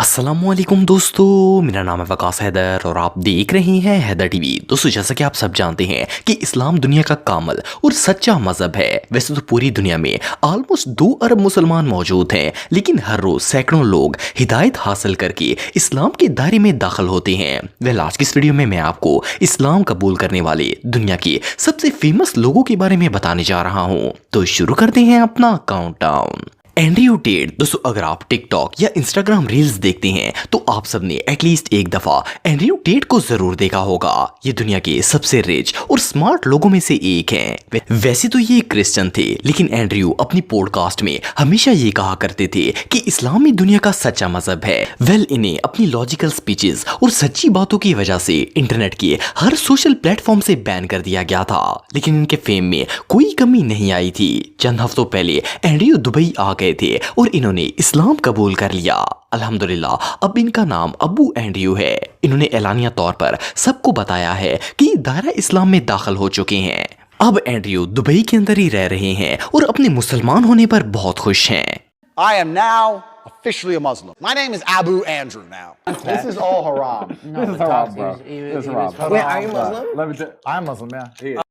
अस्सलाम वालेकुम दोस्तों, मेरा नाम है वकास हैदर और आप देख रहे हैं हैदर टीवी। दोस्तों, जैसा कि आप सब जानते हैं कि इस्लाम दुनिया का कामल और सच्चा मजहब है। वैसे तो पूरी दुनिया में ऑलमोस्ट 2 अरब मुसलमान मौजूद हैं, लेकिन हर रोज सैकड़ों लोग हिदायत हासिल करके इस्लाम के दायरे में दाखिल होते हैं। आज की इस वीडियो में मैं आपको इस्लाम कबूल करने वाले दुनिया के सबसे फेमस लोगों के बारे में बताने जा रहा हूँ। तो शुरू करते हैं अपना काउंटडाउन। Andrew Tate. दोस्तों, अगर आप टिकटॉक या इंस्टाग्राम रील्स देखते हैं तो आप सबने एटलीस्ट एक दफा एंड्रयू टेट को जरूर देखा होगा। ये दुनिया के सबसे रिच और स्मार्ट लोगों में से एक हैं। वैसे तो ये क्रिश्चियन थे, लेकिन एंड्रयू अपनी पॉडकास्ट में हमेशा ये कहा करते थे कि इस्लाम ही दुनिया का सच्चा मजहब है। इन्हें अपनी लॉजिकल स्पीचेस और सच्ची बातों की वजह से इंटरनेट के हर सोशल प्लेटफॉर्म से बैन कर दिया गया था, लेकिन इनके फेम में कोई कमी नहीं आई थी। चंद हफ्तों पहले एंड्रयू दुबई आ गए थे और इन्होंने इस्लाम कबूल कर लिया। अल्हम्दुलिल्लाह, अब इनका नाम अबू एंड्रयू है। इन्होंने एलानिया तौर पर सबको बताया है कि दायरा इस्लाम में दाखिल हो चुके हैं। अब एंड्रयू दुबई के अंदर ही रह रहे हैं और अपने मुसलमान होने पर बहुत खुश हैं। I am now officially a Muslim. My name is Abu Andrew now. This is all haram. No, This is haram, bro. This is haram. Wait, are you Muslim? Let me tell I'm Muslim, yeah. He is.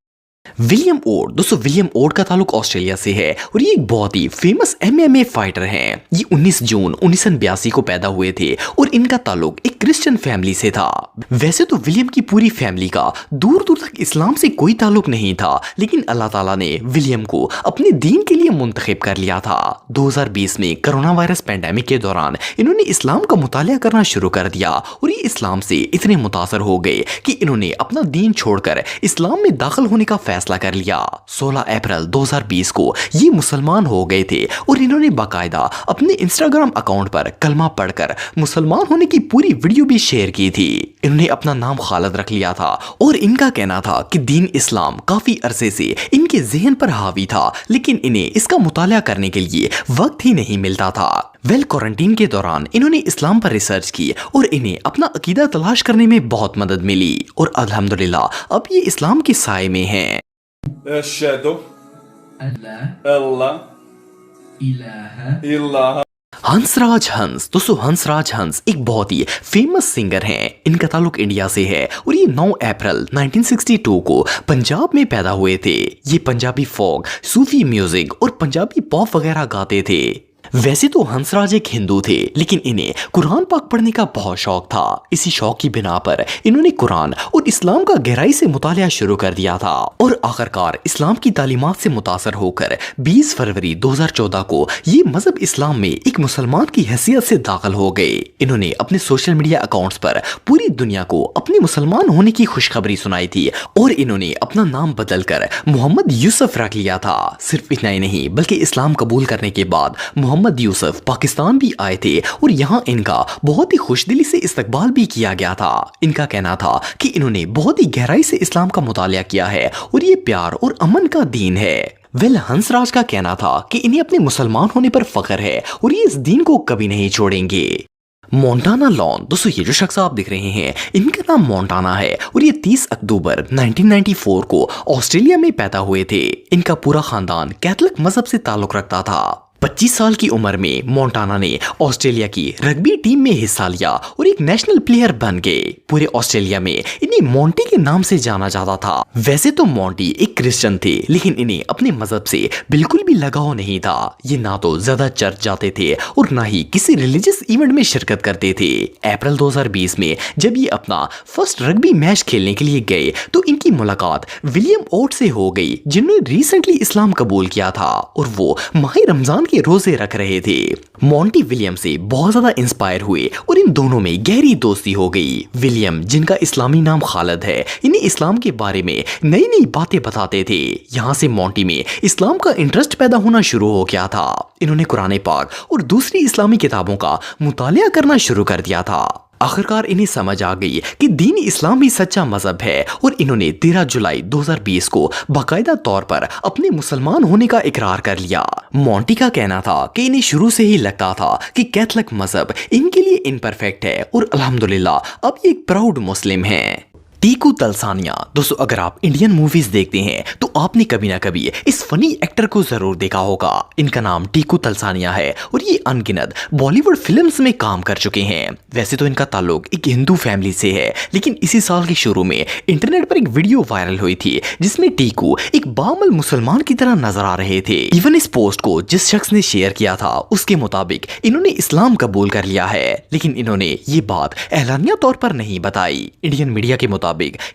William Ode. दोस्तों, William Ode का ताल्लुक Australia से है और ये एक बहुत ही famous MMA fighter हैं। ये 19 जून 1982 को पैदा हुए थे और इनका ताल्लुक एक क्रिश्चियन फैमिली से था। वैसे तो विलियम की पूरी फैमिली का दूर दूर तक इस्लाम से कोई ताल्लुक नहीं था, लेकिन अल्लाह ताला ने विलियम को अपने दीन के लिए मुंतखब कर लिया था। 2020 में कोरोना वायरस पैंडेमिक के दौरान इन्होंने इस्लाम का मुतालिया करना शुरू कर दिया और ये इस्लाम से इतने मुतासर हो गए कि इन्होंने अपना दीन छोड़कर इस्लाम में दाखिल होने का फैसला कर लिया। 16 अप्रैल 2020 को ये मुसलमान हो गए थे और इन्होंने बाकायदा अपने इंस्टाग्राम अकाउंट पर कलमा पढ़कर मुसलमान होने की पूरी वीडियो भी शेयर की थी। इन्होंने अपना नाम खालिद रख लिया था और इनका कहना था कि दीन इस्लाम काफी अरसे से इनके जहन पर हावी था, लेकिन इन्हें इसका मुतालिया करने के लिए वक्त ही नहीं मिलता था। क्वारंटीन के दौरान इन्होंने इस्लाम पर रिसर्च की और इन्हें अपना अकीदा तलाश करने में बहुत मदद मिली और अल्हम्दुलिल्लाह अब ये इस्लाम के साए में हैं। अशहदु अल्लाह इलाहा। हंसराज हंस। दोस्तों, हंसराज हंस एक बहुत ही फेमस सिंगर हैं। इनका ताल्लुक इंडिया से है और ये 9 अप्रैल 1962 को पंजाब में पैदा हुए थे। ये पंजाबी फोक, सूफी म्यूजिक और पंजाबी पॉप वगैरह गाते थे। वैसे तो हंसराज एक हिंदू थे, लेकिन इन्हें कुरान पाक पढ़ने का बहुत शौक था। इसी शौक की बिना पर इन्होंने कुरान और इस्लाम का गहराई से मुतालिया शुरू कर दिया था और आखिरकार इस्लाम की तालीमात से मुतासर होकर 20 फरवरी 2014 को ये मजहब इस्लाम में एक मुसलमान की हैसियत से दाखिल हो गए। इन्होंने अपने सोशल मीडिया अकाउंट्स पर पूरी दुनिया को अपने मुसलमान होने की खुशखबरी सुनाई थी और इन्होंने अपना नाम बदलकर मोहम्मद यूसुफ रख लिया था। सिर्फ इतना ही नहीं, बल्कि इस्लाम कबूल करने के बाद मोहम्मद यूसुफ पाकिस्तान भी आए थे और यहाँ इनका बहुत ही खुशदिली से इस्तकबाल भी किया गया था। इनका कहना था कि इन्होंने बहुत ही गहराई से इस्लाम का मुतालिया किया है और ये प्यार और अमन का दीन है। हंसराज का कहना था कि इन्हें अपने मुसलमान होने पर फख्र है और ये इस दीन को कभी नहीं छोड़ेंगे। Montana lawn. दोस्तों, ये जो शख्स आप दिख रहे हैं, इनका नाम मोंटाना है और ये 30 अक्टूबर 1994 को ऑस्ट्रेलिया में पैदा हुए थे। इनका पूरा खानदान कैथलिक मजहब से ताल्लुक रखता था। 25 साल की उम्र में मोंटाना ने ऑस्ट्रेलिया की रग्बी टीम में हिस्सा लिया और एक नेशनल प्लेयर बन गए। पूरे ऑस्ट्रेलिया में इन्हें मोंटी के नाम से जाना जाता था। वैसे तो मोंटी एक क्रिश्चियन थे, लेकिन इन्हें अपने मजहब से बिल्कुल भी लगाव नहीं था। ये ना तो ज्यादा चर्च जाते थे और ना ही किसी रिलीजियस इवेंट में शिरकत करते थे। अप्रैल 2020 में जब ये अपना फर्स्ट रग्बी मैच खेलने के लिए गए तो इनकी मुलाकात विलियम ओड से हो गई, जिन्होंने रिसेंटली इस्लाम कबूल किया था और वो माह रमजान के रोजे रख रहे थे। मोंटी विलियम से बहुत ज्यादा इंस्पायर हुए और इन दोनों में गहरी दोस्ती हो गई। विलियम, जिनका इस्लामी नाम खालिद है, इन्हें इस्लाम के बारे में नई नई बातें बताते थे। यहाँ से मोंटी में इस्लाम का इंटरेस्ट पैदा होना शुरू हो गया था। इन्होंने कुरान पाक और दूसरी इस्लामी किताबों का मुतालिया करना शुरू कर दिया था। आखिरकार इन्हें समझ आ गई कि दीन इस्लाम ही सच्चा मजहब है और इन्होंने 13 जुलाई 2020 को बाकायदा तौर पर अपने मुसलमान होने का इकरार कर लिया। मोंटी का कहना था कि इन्हें शुरू से ही लगता था कि कैथलिक मजहब इनके लिए इम्परफेक्ट है और अल्हम्दुलिल्लाह अब ये एक प्राउड मुस्लिम हैं। टीकू तलसानिया। दोस्तों अगर आप इंडियन मूवीज देखते हैं तो आपने कभी ना कभी इस फनी एक्टर को जरूर देखा होगा। इनका नाम टीकू तलसानिया है और ये अनगिनत बॉलीवुड फिल्म्स में काम कर चुके हैं। वैसे तो इनका ताल्लुक एक हिंदू फैमिली से है, लेकिन इसी साल के शुरू में इंटरनेट पर एक वीडियो वायरल हुई थी जिसमें टीकू एक बामल मुसलमान की तरह नजर आ रहे थे। इवन इस पोस्ट को जिस शख्स ने शेयर किया था उसके मुताबिक इन्होंने इस्लाम कबूल कर लिया है, लेकिन इन्होंने ये बात एलानिया तौर पर नहीं बताई। इंडियन मीडिया के मुताबिक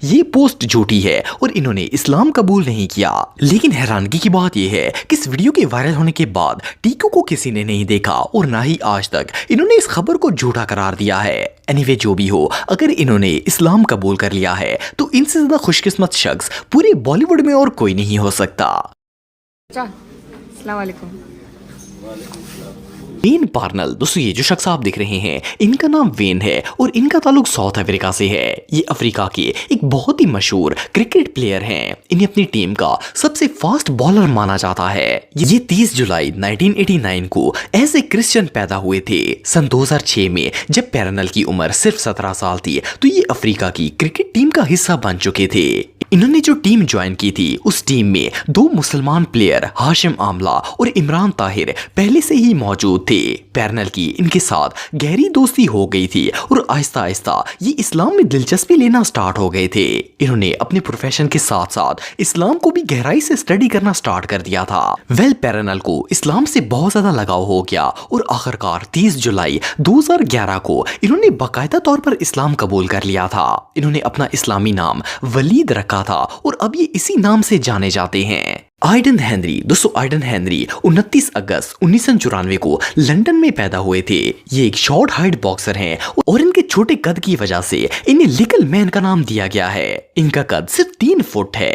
ये पोस्ट झूठी है और इन्होंने इस्लाम कबूल नहीं किया। लेकिन हैरानगी की बात यह है कि इस वीडियो के वायरल होने के बाद टीकू को किसी ने नहीं देखा और ना ही आज तक इन्होंने इस खबर को झूठा करार दिया है। एनीवे जो भी हो, अगर इन्होंने इस्लाम कबूल कर लिया है तो इनसे ज्यादा खुशकिस्मत शख्स पूरे बॉलीवुड में और कोई नहीं हो सकता। अस्सलाम वालेकुम। When Parnell. दोस्तों ये जो शख्स आप देख रहे हैं इनका नाम वेन है और इनका ताल्लुक साउथ अफ्रीका से है। ये अफ्रीका के एक बहुत ही मशहूर क्रिकेट प्लेयर हैं। इन्हें अपनी टीम का सबसे फास्ट बॉलर माना जाता है। ये 30 जुलाई 1989 को एज ए क्रिश्चियन पैदा हुए थे। सन 2006 में जब पैर्नल की उम्र सिर्फ 17 साल थी तो ये अफ्रीका की क्रिकेट टीम का हिस्सा बन चुके थे। इन्होंने जो टीम ज्वाइन की थी उस टीम में 2 मुसलमान प्लेयर हाशिम आमला और इमरान ताहिर पहले से ही मौजूद थे। पैर्नल की इनके साथ गहरी दोस्ती हो गई थी और आहिस्ता आहिस्ता ये इस्लाम में दिलचस्पी लेना स्टार्ट हो गए थे। इन्होंने अपने प्रोफेशन के साथ साथ इस्लाम को भी गहराई से स्टडी करना स्टार्ट कर दिया था। पैर्नल को इस्लाम से बहुत ज्यादा लगाव हो गया और आखिरकार 30 जुलाई 2011 को इन्होंने बाकायदा तौर पर इस्लाम कबूल कर लिया था। इन्होंने अपना इस्लामी नाम वलीद रखा था और अब ये इसी नाम से जाने जाते हैं। आइडन हेनरी। दोस्तों आइडन हेनरी 29 अगस्त 1994 को लंदन में पैदा हुए थे। ये एक शॉर्ट हाइट बॉक्सर हैं और इनके छोटे कद की वजह से इन्हें लिटिल मैन का नाम दिया गया है। इनका कद सिर्फ 3 फुट है।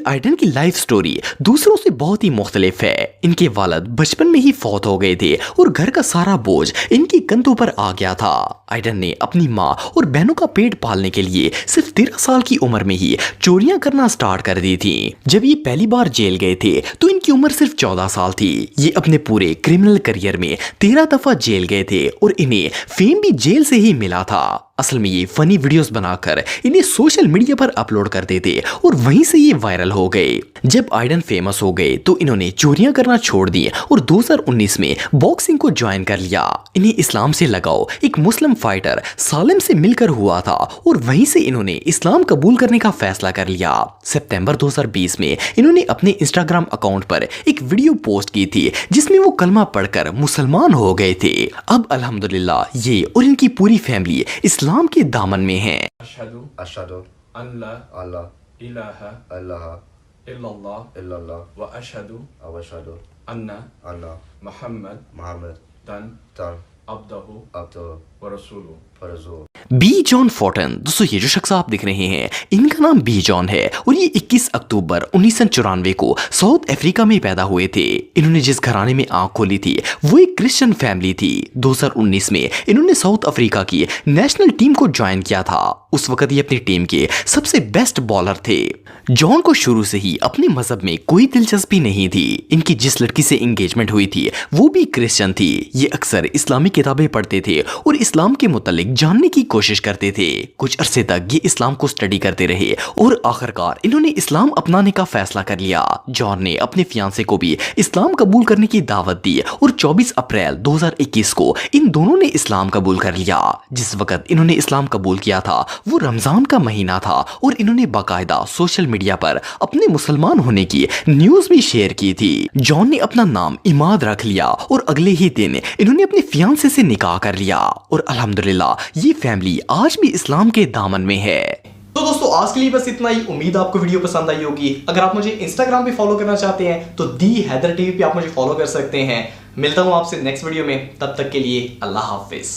आइडन की लाइफ स्टोरी दूसरों से बहुत ही मुख्तलिफ है। इनके वालिद बचपन में ही फौत हो गए थे और घर का सारा बोझ इनकी कंधों पर आ गया था। आइडन ने अपनी माँ और बहनों का पेट पालने के लिए सिर्फ 13 साल की उम्र में ही चोरियां करना स्टार्ट कर दी थी। जब ये पहली बार जेल गए थे तो इनकी उम्र सिर्फ 14 साल थी। ये अपने पूरे क्रिमिनल करियर में 13 दफा जेल गए थे और इन्हें फेम भी जेल से ही मिला था। असल में ये फनी वीडियोस बनाकर इन्हें सोशल मीडिया पर अपलोड करते थे और वहीं से ये वायरल हो गए। जब आइडन फेमस हो गए तो इन्होंने चोरियां करना छोड़ दी और 2019 में बॉक्सिंग को ज्वाइन कर लिया। इन्हें इस्लाम से लगाव एक मुस्लिम फाइटर सालिम से मिलकर हुआ था और वहीं से इन्होंने इस्लाम कबूल करने का फैसला कर लिया। सितंबर 2020 में इन्होंने अपने इंस्टाग्राम अकाउंट पर एक वीडियो पोस्ट की थी जिसमें वो कलमा पढ़कर मुसलमान हो गए थे। अब अल्हम्दुलिल्लाह ये और इनकी पूरी फैमिली इस्लाम के दामन में है। अशहदु अल्ला इलाहा इल्लल्लाह व अशहदु अन्ना मुहम्मदन अब्दुहु व रसूलुहु। B John Fortran. दोस्तों ये जो शख्स आप देख रहे हैं इनका नाम बी जॉन है और ये 21 अक्टूबर 1994 को साउथ अफ्रीका में पैदा हुए थे। इन्होंने जिस घराने में आंख खोली थी वो एक क्रिश्चियन फैमिली थी। 2019 में इन्होंने साउथ अफ्रीका की नेशनल टीम को ज्वाइन किया था। उस वक्त ये अपनी टीम के सबसे बेस्ट बॉलर थे। जॉन को शुरू से ही अपने मजहब में कोई दिलचस्पी नहीं थी। इनकी जिस लड़की से एंगेजमेंट हुई थी वो भी क्रिश्चियन थी। ये अक्सर इस्लामी किताबें पढ़ते थे और इस्लाम के मुतालिक जानने की कोशिश करते थे। कुछ अरसे तक ये इस्लाम को स्टडी करते रहे और आखिरकार इन्होंने इस्लाम अपनाने का फैसला कर लिया। जॉन ने अपने फियांसे को भी इस्लाम कबूल करने की दावत दी और 24 अप्रैल 2021 को इन दोनों ने इस्लाम कबूल कर लिया। जिस वक्त इन्होंने इस्लाम कबूल किया था वो रमजान का महीना था और इन्होंने बाकायदा सोशल मीडिया पर अपने मुसलमान होने की न्यूज भी शेयर की थी। जॉन ने अपना नाम इमाद रख लिया और अगले ही दिन इन्होंने अपने फियांसे से निकाह कर लिया और अल्हम्दुलिल्लाह ये फैमिली आज भी इस्लाम के दामन में है। तो दोस्तों आज के लिए बस इतना ही। उम्मीद आपको वीडियो पसंद आई होगी। अगर आप मुझे इंस्टाग्राम पे फॉलो करना चाहते हैं तो दी हैदर टीवी पे आप मुझे फॉलो कर सकते हैं। मिलता हूं आपसे नेक्स्ट वीडियो में, तब तक के लिए अल्लाह हाफिज।